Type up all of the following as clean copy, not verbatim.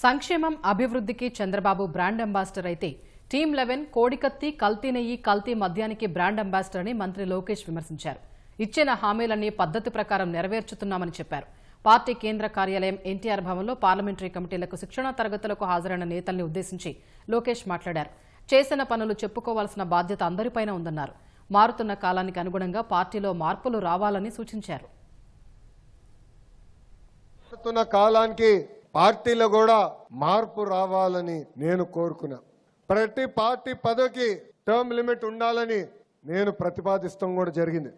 సంక్షేమం అభివృద్ధికి Chandrababu brand ambassador అయితే టీమ్ 11 కోడికత్తి కల్తీ నెయ్యి కల్తీ మద్యానికి బ్రాండ్ అంబాసిడర్ అని మంత్రి లోకేష్ విమర్శించారు. ఇచ్చిన హామీలన్నీ పద్ధతి ప్రకారం నెరవేర్చుతున్నామని చెప్పారు. పార్టీ కేంద్ర కార్యాలయం ఎన్టీఆర్ భవన్లో పార్లమెంటరీ కమిటీలకు శిక్షణా తరగతులకు హాజరైన నేతల్ని ఉద్దేశించి లోకేష్ మాట్లాడారు. చేసిన పనులు చెప్పుకోవాల్సిన బాధ్యత అందరిపైన ఉందన్నారు. మారుతున్న కాలానికి అనుగుణంగా పార్టీలో మార్పులు రావాలని సూచించారు. పార్టీలో కూడా మార్పు రావాలని నేను కోరుకున్నా. ప్రతి పార్టీ పదవికి టర్మ్ లిమిట్ ఉండాలని నేను ప్రతిపాదిస్తాం కూడా జరిగింది.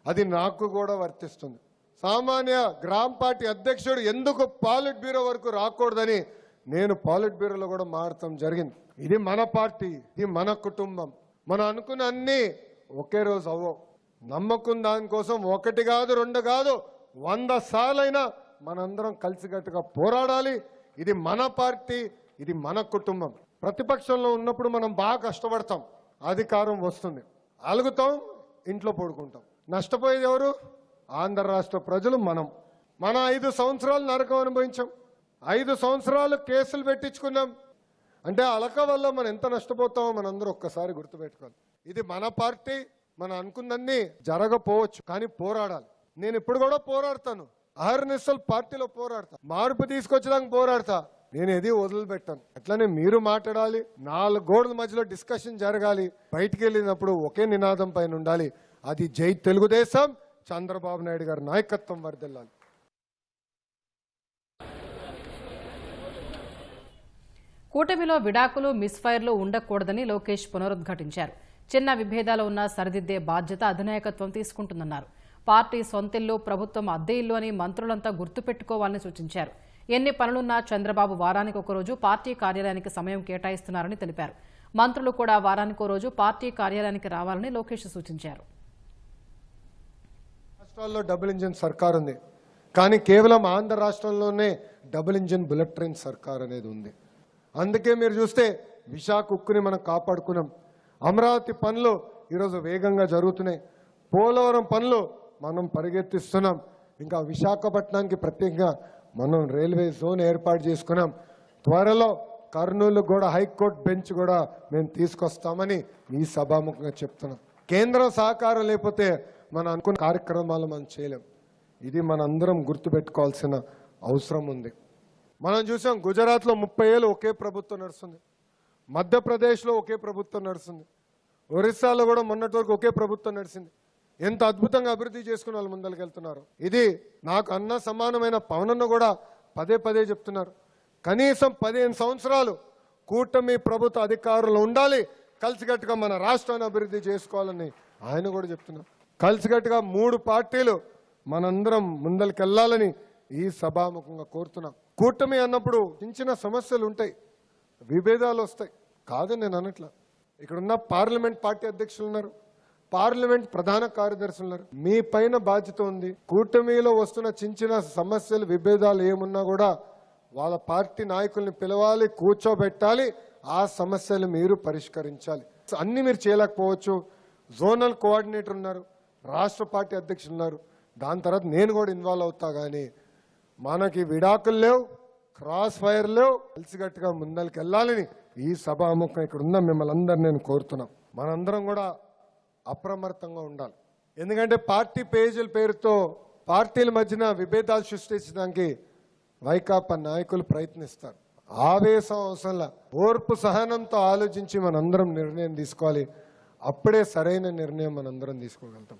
అది నాకు కూడా వర్తిస్తుంది. సామాన్య గ్రామ పార్టీ అధ్యక్షుడు ఎందుకు పాలిట్ బ్యూరో వరకు రాకూడదని నేను పాలిట్ బ్యూరోలో కూడా మారటం జరిగింది. ఇది మన పార్టీ, ఇది మన కుటుంబం. మనం అనుకున్న అన్ని ఒకే రోజు అవ్వవు. నమ్మకం దానికోసం ఒకటి కాదు, రెండు కాదు, 100 సార్లైనా మనందరం కలిసికట్టుగా పోరాడాలి. ఇది మన పార్టీ, ఇది మన కుటుంబం. ప్రతిపక్షంలో ఉన్నప్పుడు మనం బాగా కష్టపడతాం, అధికారం వస్తుంది, అలుగుతాం, ఇంట్లో పడుకుంటాం. నష్టపోయేది ఎవరు? ఆంధ్ర రాష్ట్ర ప్రజలు. మన 5 సంవత్సరాలు నరకం అనుభవించాం, 5 సంవత్సరాలు కేసులు పెట్టించుకున్నాం. అంటే అలక వల్ల మనం ఎంత నష్టపోతామో మనందరూ ఒక్కసారి గుర్తుపెట్టుకోవాలి. ఇది మన పార్టీ. మనం అనుకున్నన్ని జరగపోవచ్చు, కానీ పోరాడాలి. నేను ఇప్పుడు కూడా పోరాడతాను, అహర్నిశలు పార్టీలో పోరాడతా, మార్పు తీసుకొచ్చడానికి పోరాడతా. నేను ఏది వదిలిపెట్టాను. అట్లనే మీరు మాట్లాడాలి, 4 గోడల మధ్యలో డిస్కషన్ జరగాలి. బయటికి వెళ్ళినప్పుడు ఒకే నినాదం పైన ఉండాలి, అది జై తెలుగుదేశం, చంద్రబాబు నాయుడు గారి నాయకత్వం వర్ధిల్లాలి. కూటమిలో విడాకులు, మిస్ఫైర్లు ఉండకూడదని లోకేష్ పునరుద్ఘాటించారు. చిన్న విభేదాలు ఉన్నా సరిదిద్దే బాధ్యత అధినాయకత్వం తీసుకుంటుందన్నారు. పార్టీ సొంతిల్లు, ప్రభుత్వం అద్దె ఇల్లు అని మంత్రులంతా గుర్తుపెట్టుకోవాలని సూచించారు. ఎన్ని పనులున్నా చంద్రబాబు వారానికి ఒకరోజు పార్టీ కార్యాలయానికి సమయం కేటాయిస్తున్నారని తెలిపారు. మంత్రులు కూడా వారానికో రోజు పార్టీ కార్యాలయానికి రావాలని లోకేష్ సూచించారు. రాష్ట్రాల్లో డబుల్ ఇంజిన్ సర్కార్ ఉంది, కానీ కేవలం ఆంధ్ర రాష్ట్రంలోనే డబుల్ ఇంజిన్ బుల్లెట్ ట్రైన్ సర్కార్ అనేది ఉంది. అందుకే మీరు చూస్తే విశాఖ ఉక్కుని మనం కాపాడుకున్నాం. అమరావతి పనులు ఈరోజు వేగంగా జరుగుతున్నాయి. పోలవరం పనులు మనం పరిగెత్తిస్తున్నాం. ఇంకా విశాఖపట్నానికి ప్రత్యేకంగా మనం రైల్వే జోన్ ఏర్పాటు చేసుకున్నాం. త్వరలో కర్నూలు కూడా హైకోర్టు బెంచ్ కూడా మేము తీసుకొస్తామని ఈ సభాముఖంగా చెప్తున్నాం. కేంద్రం సహకారం లేకపోతే మనం అనుకున్న కార్యక్రమాలు మనం చేయలేం. ఇది మనందరం గుర్తుపెట్టుకోవాల్సిన అవసరం ఉంది. మనం చూసాం, గుజరాత్లో 30 ఏళ్ళు ఒకే ప్రభుత్వం నడుస్తుంది, మధ్యప్రదేశ్లో ఒకే ప్రభుత్వం నడుస్తుంది, ఒరిస్సాలో కూడా మొన్నటి వరకు ఒకే ప్రభుత్వం నడిచింది. ఎంత అద్భుతంగా అభివృద్ధి చేసుకుని వాళ్ళు ముందరికి వెళ్తున్నారు. ఇది నాకు అన్న సమానమైన పవనన్న కూడా పదే పదే చెప్తున్నారు. కనీసం 15 సంవత్సరాలు కూటమి ప్రభుత్వ అధికారులు ఉండాలి, కలిసికట్టుగా మన రాష్ట్రాన్ని అభివృద్ధి చేసుకోవాలని ఆయన కూడా చెప్తున్నారు. కలిసికట్టుగా 3 పార్టీలు మనందరం ముందరికి వెళ్ళాలని ఈ సభాముఖంగా కోరుతున్నాం. కూటమి అన్నప్పుడు చిన్న సమస్యలు ఉంటాయి, విభేదాలు వస్తాయి, కాదని నేను అనట్లా. ఇక్కడున్న పార్లమెంట్ పార్టీ అధ్యక్షులు ఉన్నారు, పార్లమెంట్ ప్రధాన కార్యదర్శులు ఉన్నారు. మీ పైన బాధ్యత ఉంది. కూటమిలో వస్తున్న చిన్న సమస్యలు, విభేదాలు ఏమున్నా కూడా వాళ్ళ పార్టీ నాయకుల్ని పిలవాలి, కూర్చోబెట్టాలి, ఆ సమస్యలు మీరు పరిష్కరించాలి. అన్ని మీరు చేయలేకపోవచ్చు. జోనల్ కోఆర్డినేటర్ ఉన్నారు, రాష్ట్ర పార్టీ అధ్యక్షులు ఉన్నారు, దాని తర్వాత నేను కూడా ఇన్వాల్వ్ అవుతా. కానీ మనకి విడాకులు లేవు, క్రాస్ ఫైర్ లేవు, కలిసికట్టుగా ముందరికి వెళ్ళాలని ఈ సభాముఖం ఇక్కడ ఉన్న మిమ్మల్ని అందరూ నేను కోరుతున్నాం. మనందరం కూడా అప్రమత్తంగా ఉండాలి. ఎందుకంటే పార్టీ పేజీల పేరుతో పార్టీల మధ్యన విభేదాలు సృష్టించడానికి వైకాపా నాయకులు ప్రయత్నిస్తారు. ఆవేశం అవసరంలా, ఓర్పు సహనంతో ఆలోచించి మనందరం నిర్ణయం తీసుకోవాలి. అప్పుడే సరైన నిర్ణయం మనందరం తీసుకోగలుగుతాం.